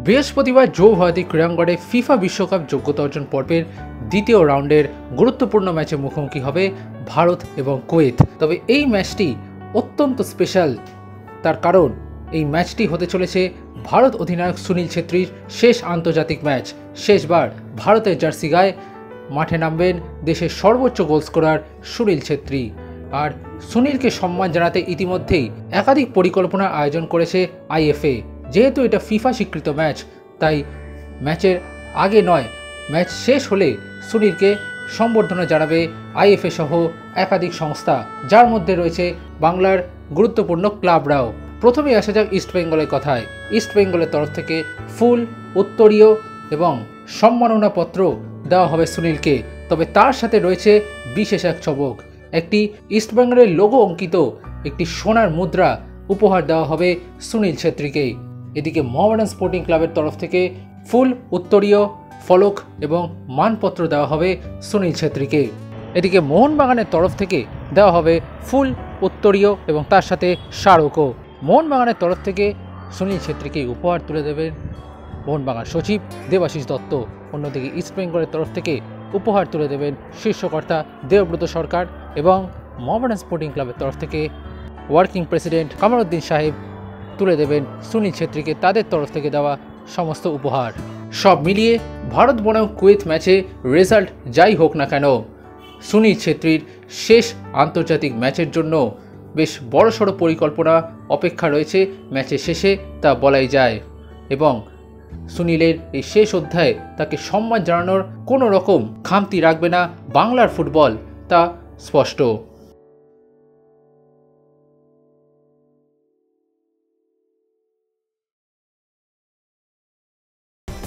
বৃহস্পতিবার জো ভারতী ক্রীড়াঙ্গনে ফিফা বিশ্বকাপ যোগ্যতা অর্জন পর্বের দ্বিতীয় রাউন্ডের গুরুত্বপূর্ণ ম্যাচে মুখোমুখি হবে ভারত এবং কুয়েত। তবে এই ম্যাচটি অত্যন্ত স্পেশাল, তার কারণ এই ম্যাচটি হতে চলেছে ভারত অধিনায়ক সুনীল ছেত্রীর শেষ আন্তর্জাতিক ম্যাচ। শেষবার ভারতের জার্সি গায়ে মাঠে নামবেন দেশের সর্বোচ্চ গোল স্কোরার সুনীল ছেত্রী। আর সুনীলকে সম্মান জানাতে ইতিমধ্যেই একাধিক পরিকল্পনার আয়োজন করেছে আইএফএ। যেহেতু এটা ফিফা স্বীকৃত ম্যাচ, তাই ম্যাচের আগে নয়, ম্যাচ শেষ হলে সুনীলকে সম্বর্ধনা জানাবে আইএফএ সহ একাধিক সংস্থা, যার মধ্যে রয়েছে বাংলার গুরুত্বপূর্ণ ক্লাবরাও। প্রথমেই আসা যাক ইস্টবেঙ্গলের কথায়। ইস্টবেঙ্গলের তরফ থেকে ফুল, উত্তরীয় এবং সম্মাননাপত্র দেওয়া হবে সুনীলকে। তবে তার সাথে রয়েছে বিশেষ এক চমক, একটি ইস্টবেঙ্গলের লোগো অঙ্কিত একটি সোনার মুদ্রা উপহার দেওয়া হবে সুনীল ছেত্রীকে। এদিকে মোহামেডান স্পোর্টিং ক্লাবের তরফ থেকে ফুল, উত্তরীয়, ফলক এবং মানপত্র দেওয়া হবে সুনীল ছেত্রীকে। এদিকে মোহনবাগানের তরফ থেকে দেওয়া হবে ফুল, উত্তরীয় এবং তার সাথে স্মারকও। মোহনবাগানের তরফ থেকে সুনীল ছেত্রীকে উপহার তুলে দেবেন মোহনবাগান সচিব দেবাশিস দত্ত। অন্যদিকে ইস্টবেঙ্গলের তরফ থেকে উপহার তুলে দেবেন শীর্ষকর্তা দেবব্রত সরকার এবং মোহামেডান স্পোর্টিং ক্লাবের তরফ থেকে ওয়ার্কিং প্রেসিডেন্ট কামারউদ্দিন সাহেব তুলে দেবেন সুনীল ছেত্রীকে তাদের তরফ থেকে দেওয়া সমস্ত উপহার। সব মিলিয়ে ভারত বনাম কুয়েত ম্যাচে রেজাল্ট যাই হোক না কেন, সুনীল ছেত্রীর শেষ আন্তর্জাতিক ম্যাচের জন্য বেশ বড়সড় পরিকল্পনা অপেক্ষা রয়েছে ম্যাচের শেষে, তা বলাই যায়। এবং সুনীলের এই শেষ অধ্যায়ে তাকে সম্মান জানানোর কোনো রকম খামতি রাখবে না বাংলার ফুটবল, তা স্পষ্ট।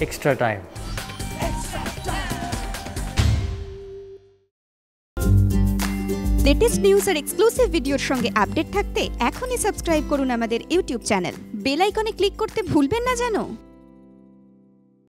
Extra time. লেটেস্ট নিউজ আর এক্সক্লুসিভ ভিডিওর সঙ্গে আপডেট থাকতে এখনই সাবস্ক্রাইব করুন আমাদের ইউটিউব চ্যানেল। বেল আইকনে ক্লিক করতে ভুলবেন না যেন।